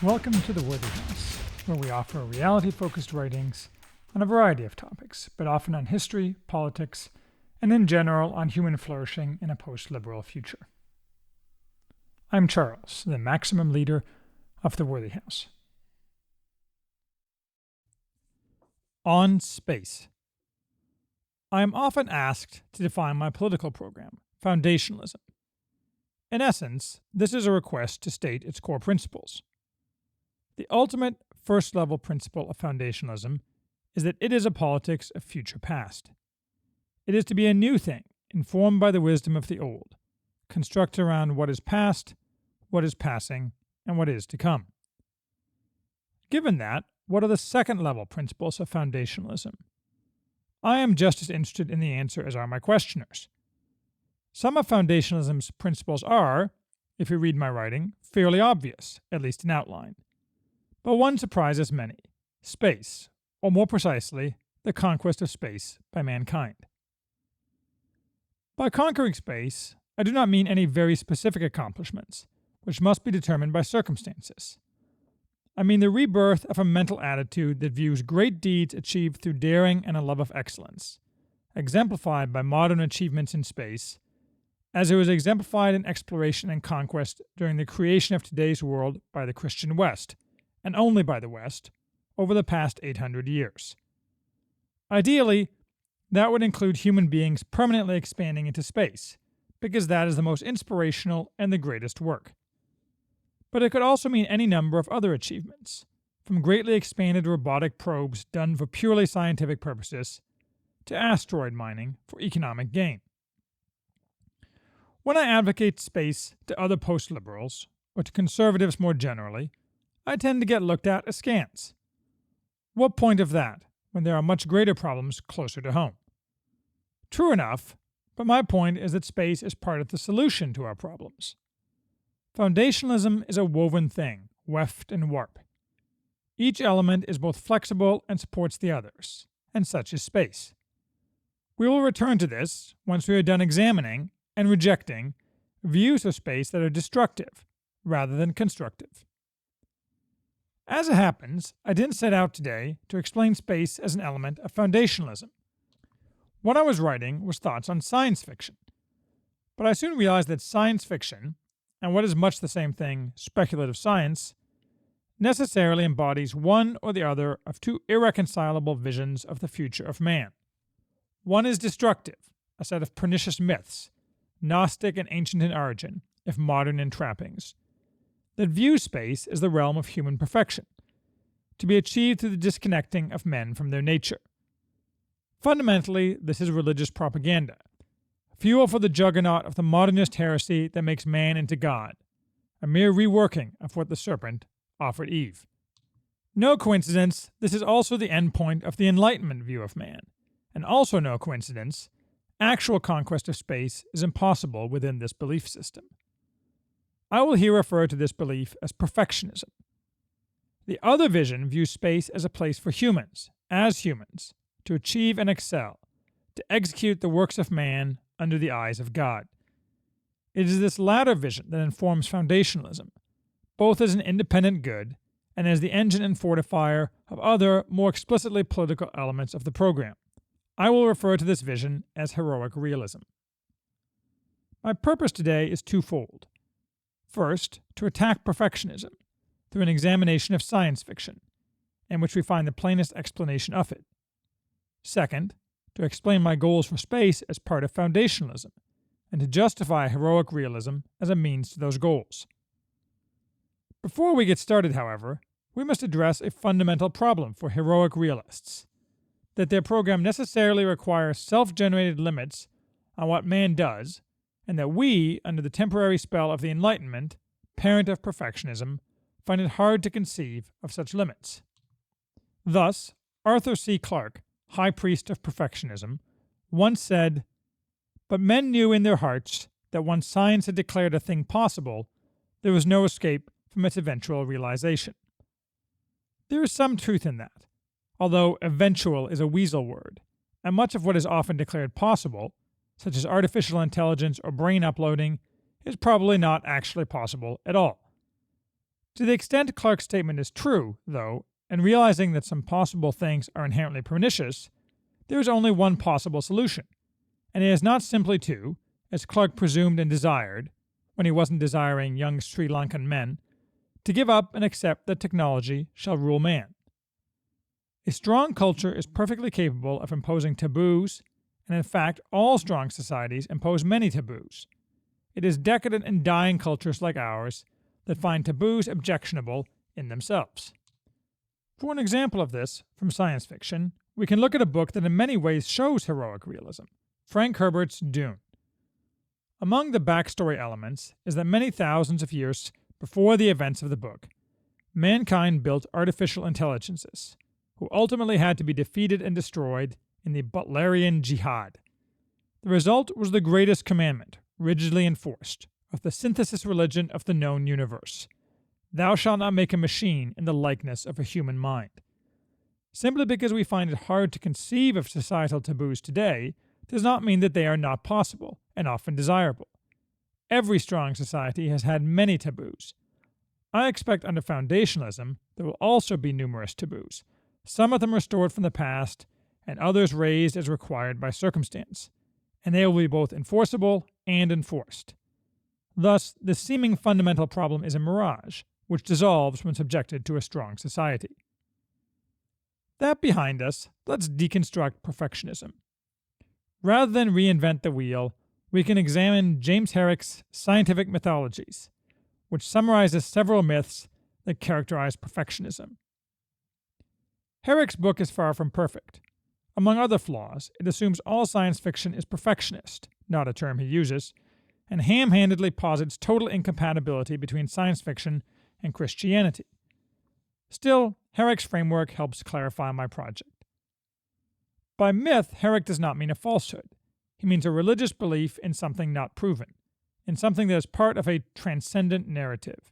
Welcome to The Worthy House, where we offer reality-focused writings on a variety of topics, but often on history, politics, and in general on human flourishing in a post-liberal future. I'm Charles, the maximum leader of The Worthy House. On space. I am often asked to define my political program, foundationalism. In essence, this is a request to state its core principles. The ultimate first-level principle of foundationalism is that it is a politics of future past. It is to be a new thing, informed by the wisdom of the old, constructed around what is past, what is passing, and what is to come. Given that, what are the second-level principles of foundationalism? I am just as interested in the answer as are my questioners. Some of foundationalism's principles are, if you read my writing, fairly obvious, at least in outline. But one surprises many: space, or more precisely, the conquest of space by mankind. By conquering space, I do not mean any very specific accomplishments, which must be determined by circumstances. I mean the rebirth of a mental attitude that views great deeds achieved through daring and a love of excellence, exemplified by modern achievements in space, as it was exemplified in exploration and conquest during the creation of today's world by the Christian West, and only by the West, over the past 800 years. Ideally, that would include human beings permanently expanding into space, because that is the most inspirational and the greatest work. But it could also mean any number of other achievements, from greatly expanded robotic probes done for purely scientific purposes, to asteroid mining for economic gain. When I advocate space to other post-liberals, or to conservatives more generally, I tend to get looked at askance. What point of that, when there are much greater problems closer to home? True enough, but my point is that space is part of the solution to our problems. Foundationalism is a woven thing, weft and warp. Each element is both flexible and supports the others, and such is space. We will return to this once we are done examining and rejecting views of space that are destructive rather than constructive. As it happens, I didn't set out today to explain space as an element of foundationalism. What I was writing was thoughts on science fiction. But I soon realized that science fiction, and what is much the same thing, speculative science, necessarily embodies one or the other of two irreconcilable visions of the future of man. One is destructive, a set of pernicious myths, Gnostic and ancient in origin, if modern in trappings, that views space as the realm of human perfection, to be achieved through the disconnecting of men from their nature. Fundamentally, this is religious propaganda, fuel for the juggernaut of the modernist heresy that makes man into God, a mere reworking of what the serpent offered Eve. No coincidence, this is also the endpoint of the Enlightenment view of man, and also no coincidence, actual conquest of space is impossible within this belief system. I will here refer to this belief as perfectionism. The other vision views space as a place for humans, as humans, to achieve and excel, to execute the works of man under the eyes of God. It is this latter vision that informs foundationalism, both as an independent good and as the engine and fortifier of other, more explicitly political elements of the program. I will refer to this vision as heroic realism. My purpose today is twofold. First, to attack perfectionism through an examination of science fiction, in which we find the plainest explanation of it. Second, to explain my goals for space as part of foundationalism, and to justify heroic realism as a means to those goals. Before we get started, however, we must address a fundamental problem for heroic realists, that their program necessarily requires self-generated limits on what man does, and that we, under the temporary spell of the Enlightenment, parent of perfectionism, find it hard to conceive of such limits. Thus, Arthur C. Clarke, high priest of perfectionism, once said, "But men knew in their hearts that once science had declared a thing possible, there was no escape from its eventual realization." There is some truth in that, although eventual is a weasel word, and much of what is often declared possible, such as artificial intelligence or brain uploading, is probably not actually possible at all. To the extent Clarke's statement is true, though, and realizing that some possible things are inherently pernicious, there is only one possible solution, and it is not simply to, as Clarke presumed and desired, when he wasn't desiring young Sri Lankan men, to give up and accept that technology shall rule man. A strong culture is perfectly capable of imposing taboos, and in fact all strong societies impose many taboos. It is decadent and dying cultures like ours that find taboos objectionable in themselves. For an example of this, from science fiction, we can look at a book that in many ways shows heroic realism, Frank Herbert's Dune. Among the backstory elements is that many thousands of years before the events of the book, mankind built artificial intelligences, who ultimately had to be defeated and destroyed in the Butlerian Jihad. The result was the greatest commandment, rigidly enforced, of the synthesis religion of the known universe. Thou shalt not make a machine in the likeness of a human mind. Simply because we find it hard to conceive of societal taboos today does not mean that they are not possible and often desirable. Every strong society has had many taboos. I expect under foundationalism there will also be numerous taboos, some of them restored from the past and others raised as required by circumstance, and they will be both enforceable and enforced. Thus, the seeming fundamental problem is a mirage, which dissolves when subjected to a strong society. That behind us, let's deconstruct perfectionism. Rather than reinvent the wheel, we can examine James Herrick's Scientific Mythologies, which summarizes several myths that characterize perfectionism. Herrick's book is far from perfect. Among other flaws, it assumes all science fiction is perfectionist, not a term he uses, and ham-handedly posits total incompatibility between science fiction and Christianity. Still, Herrick's framework helps clarify my project. By myth, Herrick does not mean a falsehood. He means a religious belief in something not proven, in something that is part of a transcendent narrative.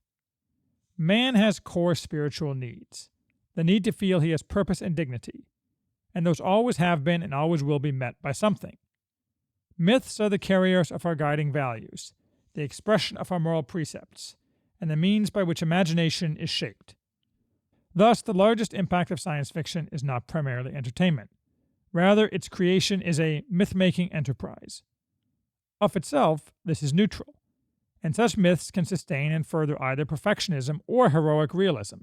Man has core spiritual needs, the need to feel he has purpose and dignity, and those always have been and always will be met by something. Myths are the carriers of our guiding values, the expression of our moral precepts, and the means by which imagination is shaped. Thus, the largest impact of science fiction is not primarily entertainment. Rather, its creation is a myth-making enterprise. Of itself, this is neutral, and such myths can sustain and further either perfectionism or heroic realism,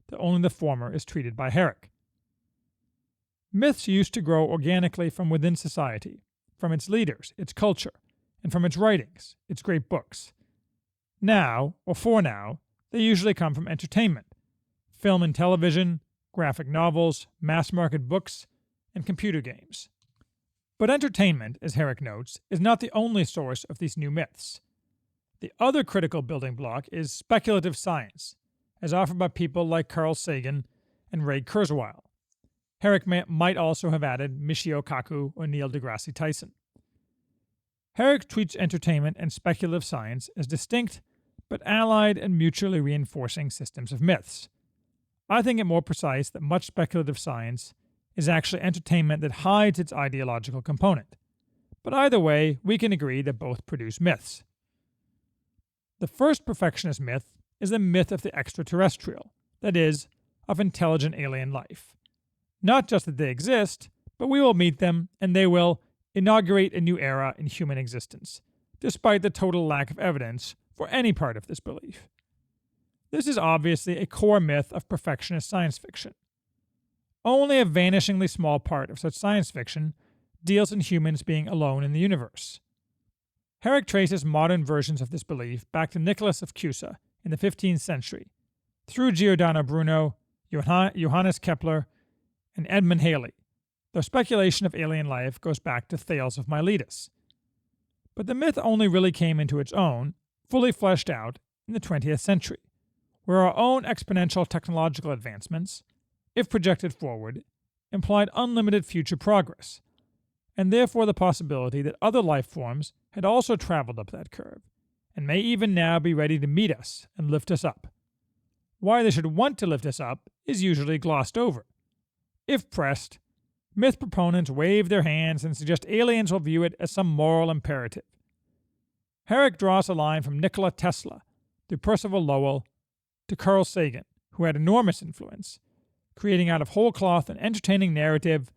though only the former is treated by Herrick. Myths used to grow organically from within society, from its leaders, its culture, and from its writings, its great books. Now, or for now, they usually come from entertainment, film and television, graphic novels, mass-market books, and computer games. But entertainment, as Herrick notes, is not the only source of these new myths. The other critical building block is speculative science, as offered by people like Carl Sagan and Ray Kurzweil. Herrick might also have added Michio Kaku or Neil deGrasse Tyson. Herrick treats entertainment and speculative science as distinct but allied and mutually reinforcing systems of myths. I think it more precise that much speculative science is actually entertainment that hides its ideological component. But either way, we can agree that both produce myths. The first perfectionist myth is the myth of the extraterrestrial, that is, of intelligent alien life. Not just that they exist, but we will meet them and they will inaugurate a new era in human existence, despite the total lack of evidence for any part of this belief. This is obviously a core myth of perfectionist science fiction. Only a vanishingly small part of such science fiction deals in humans being alone in the universe. Herrick traces modern versions of this belief back to Nicholas of Cusa in the 15th century, through Giordano Bruno, Johannes Kepler, and Edmund Halley, though speculation of alien life goes back to Thales of Miletus. But the myth only really came into its own, fully fleshed out, in the 20th century, where our own exponential technological advancements, if projected forward, implied unlimited future progress, and therefore the possibility that other life forms had also traveled up that curve, and may even now be ready to meet us and lift us up. Why they should want to lift us up is usually glossed over. If pressed, myth proponents wave their hands and suggest aliens will view it as some moral imperative. Herrick draws a line from Nikola Tesla through Percival Lowell to Carl Sagan, who had enormous influence, creating out of whole cloth an entertaining narrative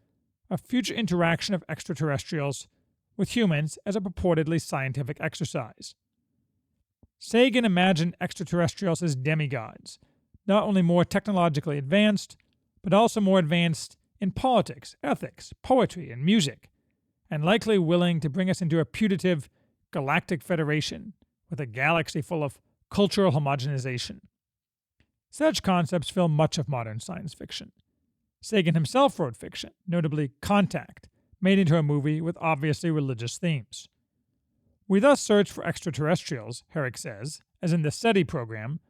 of future interaction of extraterrestrials with humans as a purportedly scientific exercise. Sagan imagined extraterrestrials as demigods, not only more technologically advanced, but also more advanced in politics, ethics, poetry, and music, and likely willing to bring us into a putative galactic federation with a galaxy full of cultural homogenization. Such concepts fill much of modern science fiction. Sagan himself wrote fiction, notably Contact, made into a movie with obviously religious themes. We thus search for extraterrestrials, Herrick says, as in the SETI program,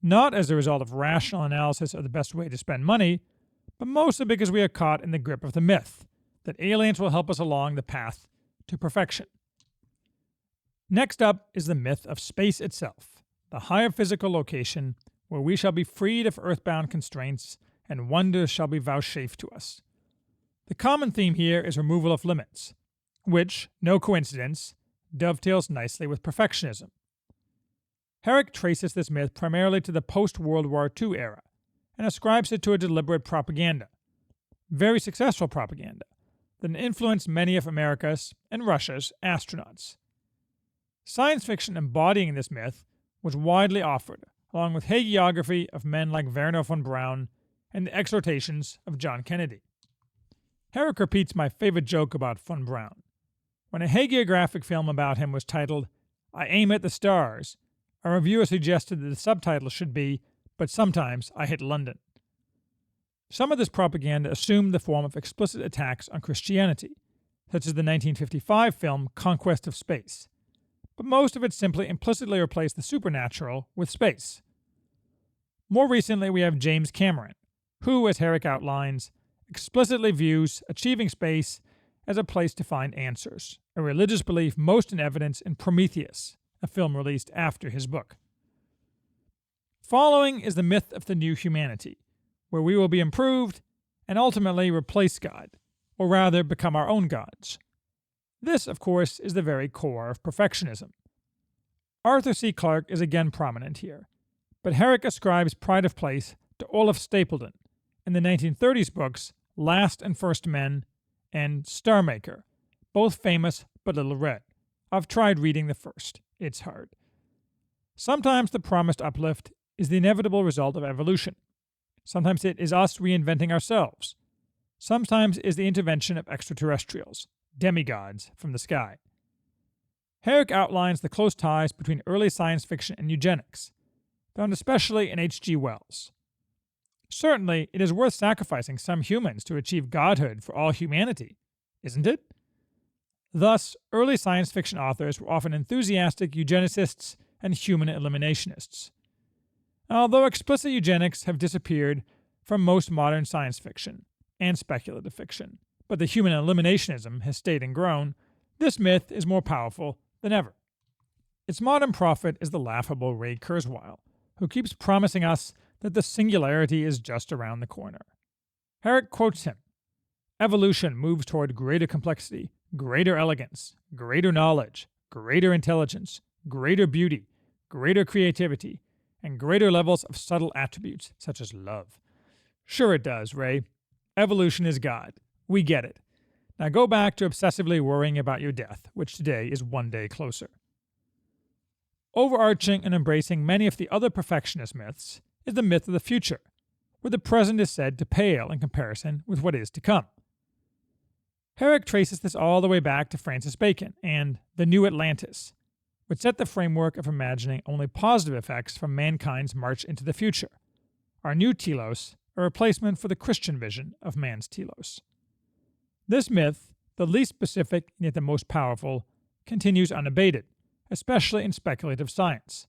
not as a result of rational analysis of the best way to spend money, but mostly because we are caught in the grip of the myth that aliens will help us along the path to perfection. Next up is the myth of space itself, the higher physical location where we shall be freed of earthbound constraints and wonders shall be vouchsafed to us. The common theme here is removal of limits, which, no coincidence, dovetails nicely with perfectionism. Herrick traces this myth primarily to the post-World War II era and ascribes it to a deliberate propaganda, very successful propaganda, that influenced many of America's and Russia's astronauts. Science fiction embodying this myth was widely offered, along with hagiography of men like Wernher von Braun and the exhortations of John Kennedy. Herrick repeats my favorite joke about von Braun. When a hagiographic film about him was titled, "I Aim at the Stars," a reviewer suggested that the subtitle should be, "But sometimes I hit London." Some of this propaganda assumed the form of explicit attacks on Christianity, such as the 1955 film Conquest of Space, but most of it simply implicitly replaced the supernatural with space. More recently, we have James Cameron, who, as Herrick outlines, explicitly views achieving space as a place to find answers, a religious belief most in evidence in Prometheus, a film released after his book. Following is the myth of the new humanity, where we will be improved and ultimately replace God, or rather become our own gods. This, of course, is the very core of perfectionism. Arthur C. Clarke is again prominent here, but Herrick ascribes pride of place to Olaf Stapledon in the 1930s books Last and First Men and Star Maker, both famous but little read. I've tried reading the first. It's hard. Sometimes the promised uplift is the inevitable result of evolution. Sometimes it is us reinventing ourselves. Sometimes it is the intervention of extraterrestrials, demigods from the sky. Herrick outlines the close ties between early science fiction and eugenics, found especially in H.G. Wells. Certainly, it is worth sacrificing some humans to achieve godhood for all humanity, isn't it? Thus, early science fiction authors were often enthusiastic eugenicists and human eliminationists. Although explicit eugenics have disappeared from most modern science fiction and speculative fiction, but the human eliminationism has stayed and grown, this myth is more powerful than ever. Its modern prophet is the laughable Ray Kurzweil, who keeps promising us that the singularity is just around the corner. Herrick quotes him, "Evolution moves toward greater complexity, greater elegance, greater knowledge, greater intelligence, greater beauty, greater creativity, and greater levels of subtle attributes such as love." Sure it does, Ray. Evolution is God. We get it. Now go back to obsessively worrying about your death, which today is one day closer. Overarching and embracing many of the other perfectionist myths is the myth of the future, where the present is said to pale in comparison with what is to come. Herrick traces this all the way back to Francis Bacon and The New Atlantis, which set the framework of imagining only positive effects from mankind's march into the future, our new telos, a replacement for the Christian vision of man's telos. This myth, the least specific yet the most powerful, continues unabated, especially in speculative science.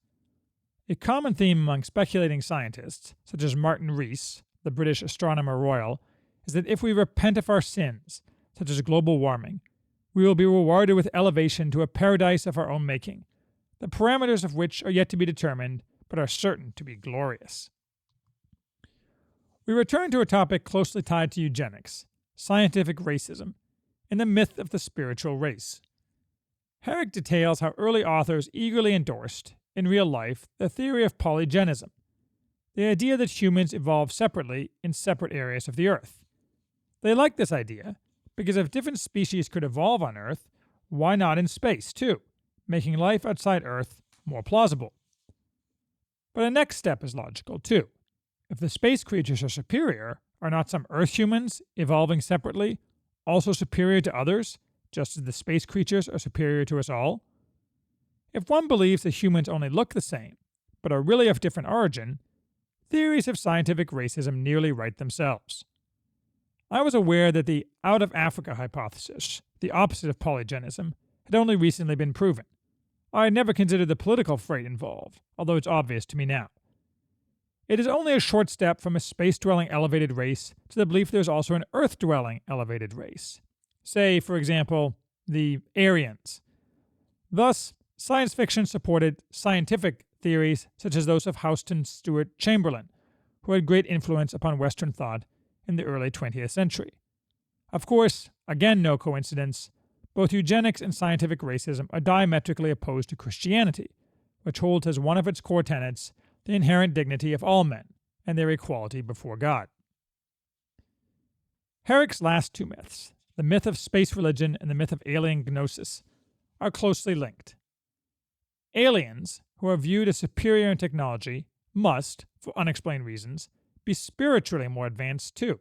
A common theme among speculating scientists, such as Martin Rees, the British Astronomer Royal, is that if we repent of our sins, such as global warming, we will be rewarded with elevation to a paradise of our own making, the parameters of which are yet to be determined, but are certain to be glorious. We return to a topic closely tied to eugenics, scientific racism, and the myth of the spiritual race. Herrick details how early authors eagerly endorsed, in real life, the theory of polygenism, the idea that humans evolved separately in separate areas of the Earth. They like this idea because if different species could evolve on Earth, why not in space too, making life outside Earth more plausible. But a next step is logical too. If the space creatures are superior, are not some Earth humans, evolving separately, also superior to others, just as the space creatures are superior to us all? If one believes that humans only look the same, but are really of different origin, theories of scientific racism nearly write themselves. I was aware that the out-of-Africa hypothesis, the opposite of polygenism, had only recently been proven. I had never considered the political freight involved, although it's obvious to me now. It is only a short step from a space-dwelling elevated race to the belief there is also an Earth-dwelling elevated race. Say, for example, the Aryans. Thus, science fiction supported scientific theories such as those of Houston Stewart Chamberlain, who had great influence upon Western thought in the early 20th century. Of course, again no coincidence, both eugenics and scientific racism are diametrically opposed to Christianity, which holds as one of its core tenets the inherent dignity of all men and their equality before God. Herrick's last two myths, the myth of space religion and the myth of alien gnosis, are closely linked. Aliens, who are viewed as superior in technology, must, for unexplained reasons, be spiritually more advanced too.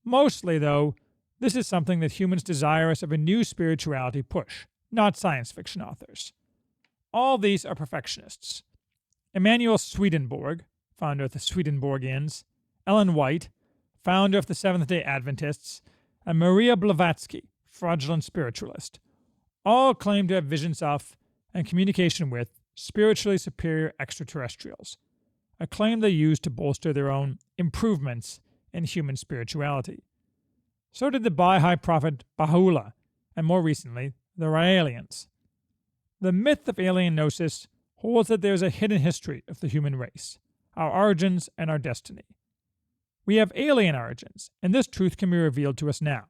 Mostly, though, this is something that humans desirous of a new spirituality push, not science fiction authors. All these are perfectionists. Emanuel Swedenborg, founder of the Swedenborgians, Ellen White, founder of the Seventh-day Adventists, and Maria Blavatsky, fraudulent spiritualist, all claim to have visions of and communication with spiritually superior extraterrestrials, a claim they use to bolster their own improvements in human spirituality. So did the Baha'i prophet Baha'u'llah, and more recently, the Raelians. The myth of alien gnosis holds that there is a hidden history of the human race, our origins and our destiny. We have alien origins, and this truth can be revealed to us now.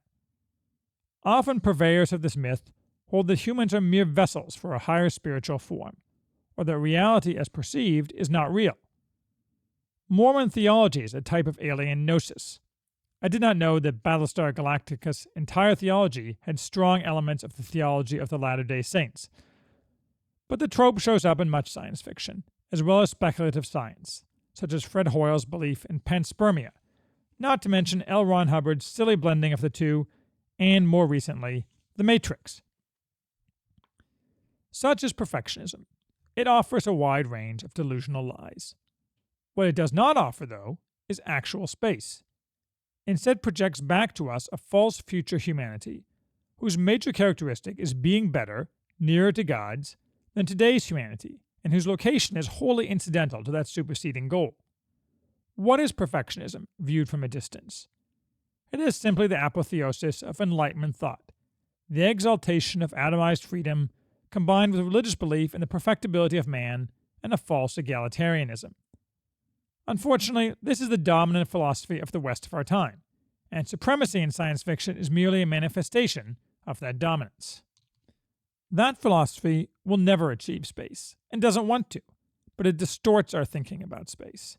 Often purveyors of this myth hold that humans are mere vessels for a higher spiritual form, or that reality as perceived is not real. Mormon theology is a type of alien gnosis. I did not know that Battlestar Galactica's entire theology had strong elements of the theology of the Latter-day Saints. But the trope shows up in much science fiction, as well as speculative science, such as Fred Hoyle's belief in panspermia, not to mention L. Ron Hubbard's silly blending of the two, and more recently, The Matrix. Such is perfectionism. It offers a wide range of delusional lies. What it does not offer, though, is actual space. Instead projects back to us a false future humanity, whose major characteristic is being better, nearer to God's, than today's humanity, and whose location is wholly incidental to that superseding goal. What is perfectionism, viewed from a distance? It is simply the apotheosis of Enlightenment thought, the exaltation of atomized freedom combined with religious belief in the perfectibility of man and a false egalitarianism. Unfortunately, this is the dominant philosophy of the West of our time, and supremacy in science fiction is merely a manifestation of that dominance. That philosophy will never achieve space, and doesn't want to, but it distorts our thinking about space.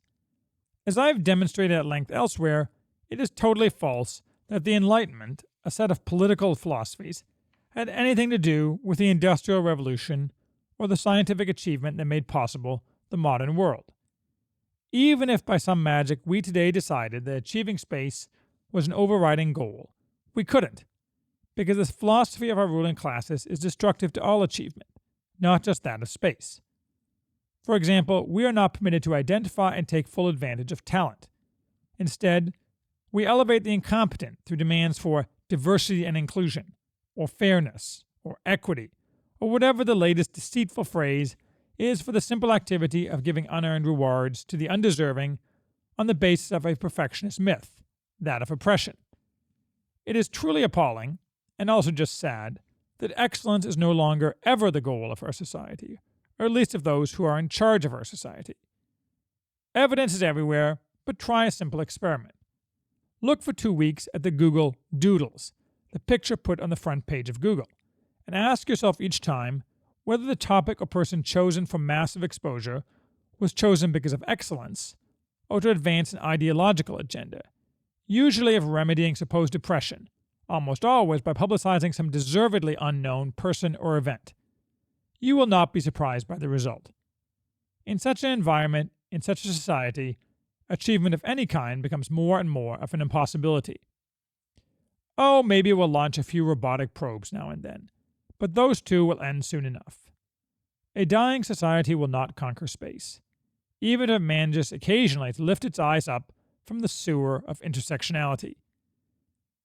As I have demonstrated at length elsewhere, it is totally false that the Enlightenment, a set of political philosophies, had anything to do with the Industrial Revolution or the scientific achievement that made possible the modern world. Even if by some magic we today decided that achieving space was an overriding goal, we couldn't, because the philosophy of our ruling classes is destructive to all achievement, not just that of space. For example, we are not permitted to identify and take full advantage of talent. Instead, we elevate the incompetent through demands for diversity and inclusion, or fairness, or equity, or whatever the latest deceitful phrase is for the simple activity of giving unearned rewards to the undeserving on the basis of a perfectionist myth, that of oppression. It is truly appalling, and also just sad, that excellence is no longer ever the goal of our society, or at least of those who are in charge of our society. Evidence is everywhere, but try a simple experiment. Look for 2 weeks at the Google Doodles, the picture put on the front page of Google, and ask yourself each time whether the topic or person chosen for massive exposure was chosen because of excellence, or to advance an ideological agenda, usually of remedying supposed oppression, almost always by publicizing some deservedly unknown person or event. You will not be surprised by the result. In such an environment, in such a society, achievement of any kind becomes more and more of an impossibility. Oh, maybe we'll launch a few robotic probes now and then, but those too will end soon enough. A dying society will not conquer space, even if it manages occasionally to lift its eyes up from the sewer of intersectionality.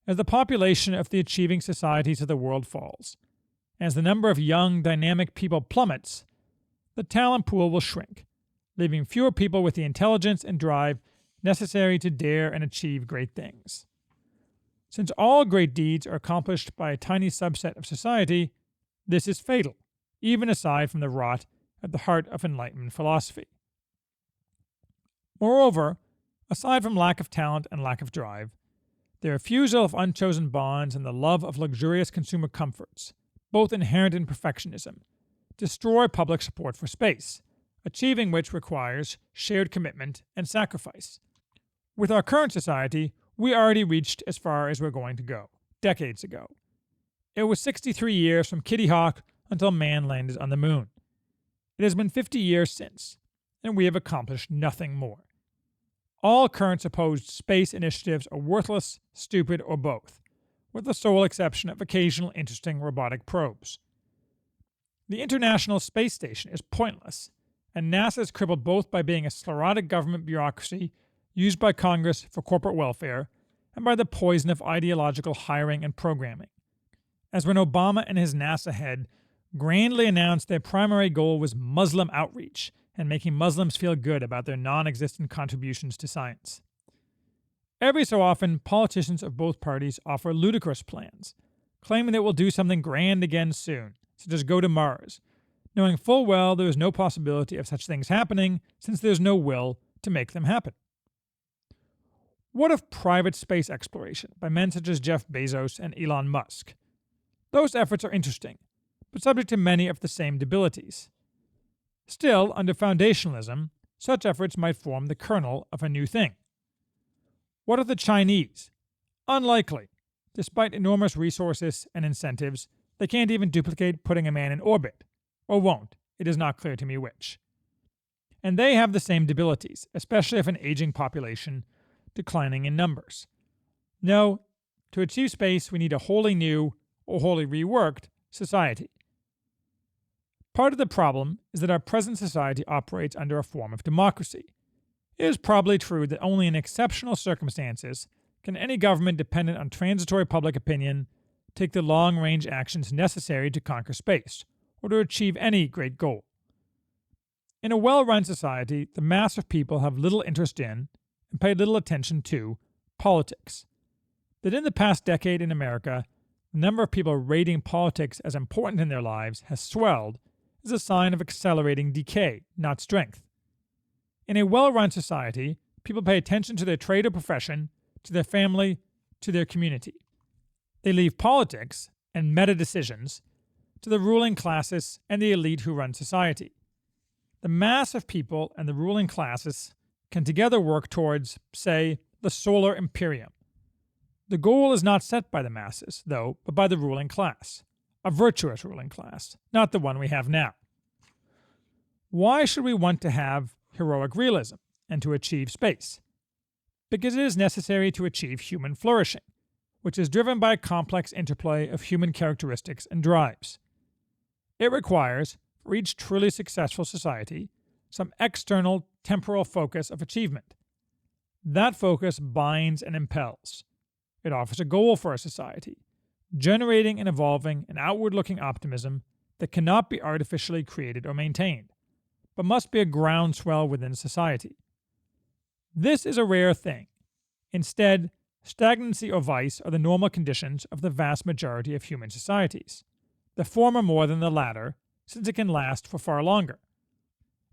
As the population of the achieving societies of the world falls, as the number of young, dynamic people plummets, the talent pool will shrink, leaving fewer people with the intelligence and drive necessary to dare and achieve great things. Since all great deeds are accomplished by a tiny subset of society, this is fatal, even aside from the rot at the heart of Enlightenment philosophy. Moreover, aside from lack of talent and lack of drive, the refusal of unchosen bonds and the love of luxurious consumer comforts, both inherent in perfectionism, destroy public support for space, achieving which requires shared commitment and sacrifice. With our current society, we already reached as far as we're going to go, decades ago. It was 63 years from Kitty Hawk until man landed on the moon. It has been 50 years since, and we have accomplished nothing more. All current supposed space initiatives are worthless, stupid, or both, with the sole exception of occasional interesting robotic probes. The International Space Station is pointless, and NASA is crippled both by being a sclerotic government bureaucracy used by Congress for corporate welfare and by the poison of ideological hiring and programming. As when Obama and his NASA head grandly announced their primary goal was Muslim outreach and making Muslims feel good about their non-existent contributions to science. Every so often, politicians of both parties offer ludicrous plans, claiming they will do something grand again soon, such as go to Mars, knowing full well there is no possibility of such things happening since there is no will to make them happen. What of private space exploration by men such as Jeff Bezos and Elon Musk? Those efforts are interesting, but subject to many of the same debilities. Still, under foundationalism, such efforts might form the kernel of a new thing. What of the Chinese? Unlikely. Despite enormous resources and incentives, they can't even duplicate putting a man in orbit. Or won't. It is not clear to me which. And they have the same debilities, especially of an aging population declining in numbers. No, to achieve space we need a wholly new, or wholly reworked, society. Part of the problem is that our present society operates under a form of democracy. It is probably true that only in exceptional circumstances can any government dependent on transitory public opinion take the long-range actions necessary to conquer space, or to achieve any great goal. In a well-run society, the mass of people have little interest in, and pay little attention to, politics. That in the past decade in America, the number of people rating politics as important in their lives has swelled is a sign of accelerating decay, not strength. In a well-run society, people pay attention to their trade or profession, to their family, to their community. They leave politics and meta-decisions to the ruling classes and the elite who run society. The mass of people and the ruling classes can together work towards, say, the solar imperium. The goal is not set by the masses, though, but by the ruling class. A virtuous ruling class, not the one we have now. Why should we want to have heroic realism and to achieve space? Because it is necessary to achieve human flourishing, which is driven by a complex interplay of human characteristics and drives. It requires, for each truly successful society, some external temporal focus of achievement. That focus binds and impels. It offers a goal for a society, generating and evolving an outward-looking optimism that cannot be artificially created or maintained, but must be a groundswell within society. This is a rare thing. Instead, stagnancy or vice are the normal conditions of the vast majority of human societies, the former more than the latter, since it can last for far longer.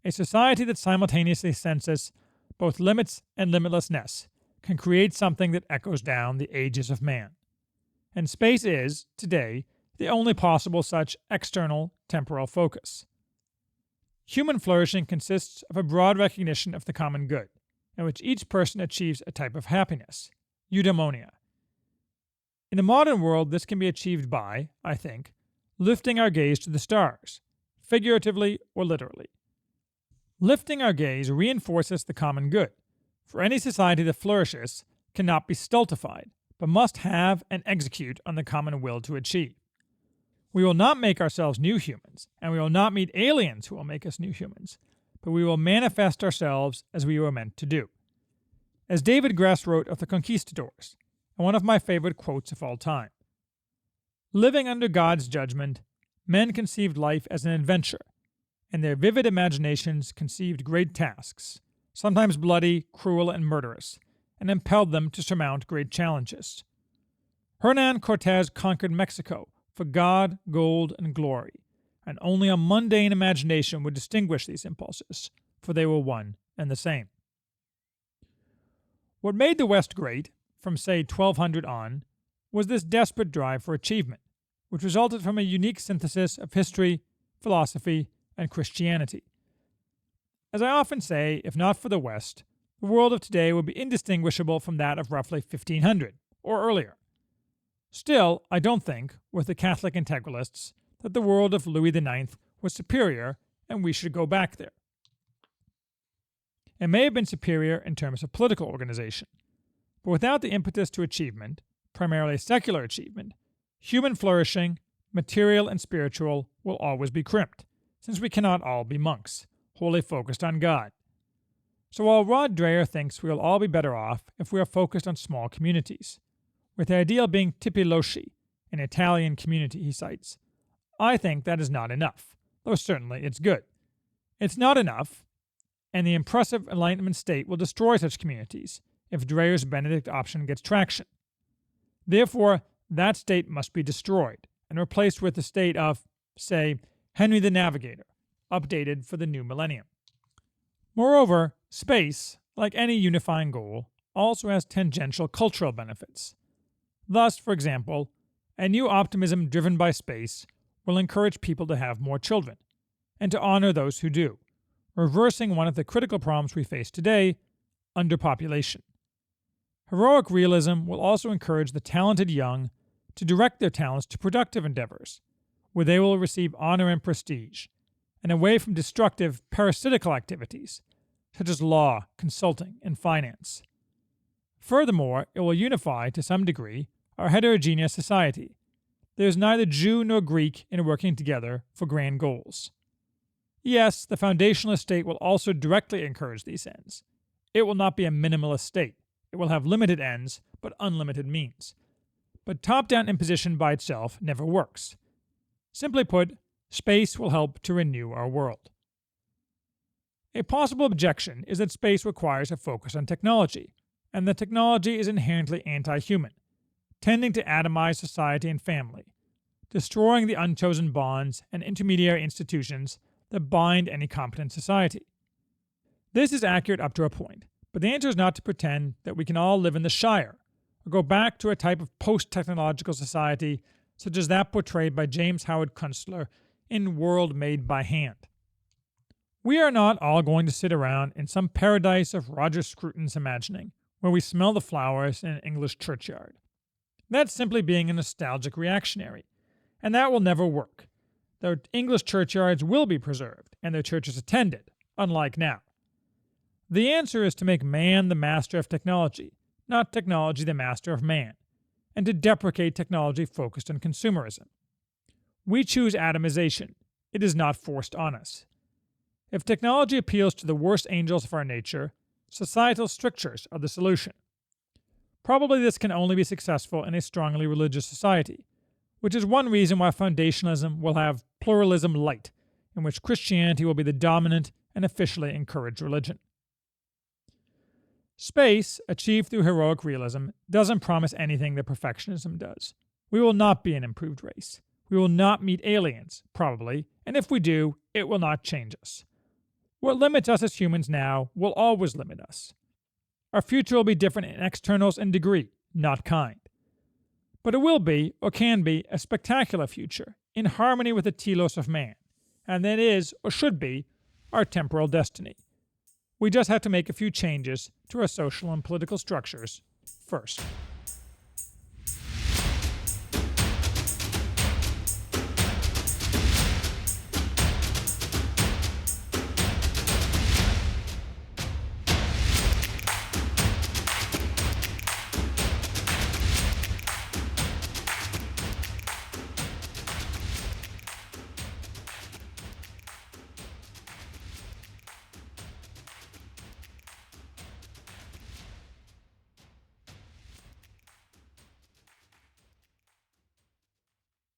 A society that simultaneously senses both limits and limitlessness can create something that echoes down the ages of man. And space is, today, the only possible such external temporal focus. Human flourishing consists of a broad recognition of the common good, in which each person achieves a type of happiness, eudaimonia. In the modern world, this can be achieved by, I think, lifting our gaze to the stars, figuratively or literally. Lifting our gaze reinforces the common good, for any society that flourishes cannot be stultified, but must have and execute on the common will to achieve. We will not make ourselves new humans, and we will not meet aliens who will make us new humans, but we will manifest ourselves as we were meant to do. As David Grass wrote of the conquistadors, and one of my favorite quotes of all time, living under God's judgment, men conceived life as an adventure, and their vivid imaginations conceived great tasks, sometimes bloody, cruel, and murderous, and impelled them to surmount great challenges. Hernan Cortez conquered Mexico for God, gold, and glory, and only a mundane imagination would distinguish these impulses, for they were one and the same. What made the West great, from say 1200 on, was this desperate drive for achievement, which resulted from a unique synthesis of history, philosophy, and Christianity. As I often say, if not for the West, the world of today would be indistinguishable from that of roughly 1500, or earlier. Still, I don't think, with the Catholic integralists, that the world of Louis IX was superior and we should go back there. It may have been superior in terms of political organization, but without the impetus to achievement, primarily secular achievement, human flourishing, material and spiritual, will always be crimped, since we cannot all be monks, wholly focused on God. So while Rod Dreher thinks we will all be better off if we are focused on small communities, with the ideal being tipi losci, an Italian community he cites, I think that is not enough, though certainly it's good. It's not enough, and the impressive Enlightenment state will destroy such communities if Dreher's Benedict option gets traction. Therefore, that state must be destroyed and replaced with the state of, say, Henry the Navigator, updated for the new millennium. Moreover, space, like any unifying goal, also has tangential cultural benefits. Thus, for example, a new optimism driven by space will encourage people to have more children, and to honor those who do, reversing one of the critical problems we face today, underpopulation. Heroic realism will also encourage the talented young to direct their talents to productive endeavors, where they will receive honor and prestige, and away from destructive, parasitical activities, such as law, consulting, and finance. Furthermore, it will unify, to some degree, our heterogeneous society. There is neither Jew nor Greek in working together for grand goals. Yes, the foundationalist state will also directly encourage these ends. It will not be a minimalist state. It will have limited ends, but unlimited means. But top-down imposition by itself never works. Simply put, space will help to renew our world. A possible objection is that space requires a focus on technology, and that technology is inherently anti-human, tending to atomize society and family, destroying the unchosen bonds and intermediary institutions that bind any competent society. This is accurate up to a point, but the answer is not to pretend that we can all live in the Shire, or go back to a type of post-technological society such as that portrayed by James Howard Kunstler in World Made by Hand. We are not all going to sit around in some paradise of Roger Scruton's imagining, where we smell the flowers in an English churchyard. That's simply being a nostalgic reactionary, and that will never work. Though English churchyards will be preserved, and their churches attended, unlike now. The answer is to make man the master of technology, not technology the master of man, and to deprecate technology focused on consumerism. We choose atomization. It is not forced on us. If technology appeals to the worst angels of our nature, societal strictures are the solution. Probably this can only be successful in a strongly religious society, which is one reason why foundationalism will have pluralism light, in which Christianity will be the dominant and officially encouraged religion. Space, achieved through heroic realism, doesn't promise anything that perfectionism does. We will not be an improved race. We will not meet aliens, probably, and if we do, it will not change us. What limits us as humans now will always limit us. Our future will be different in externals and degree, not kind. But it will be, or can be, a spectacular future, in harmony with the telos of man, and that is, or should be, our temporal destiny. We just have to make a few changes to our social and political structures first.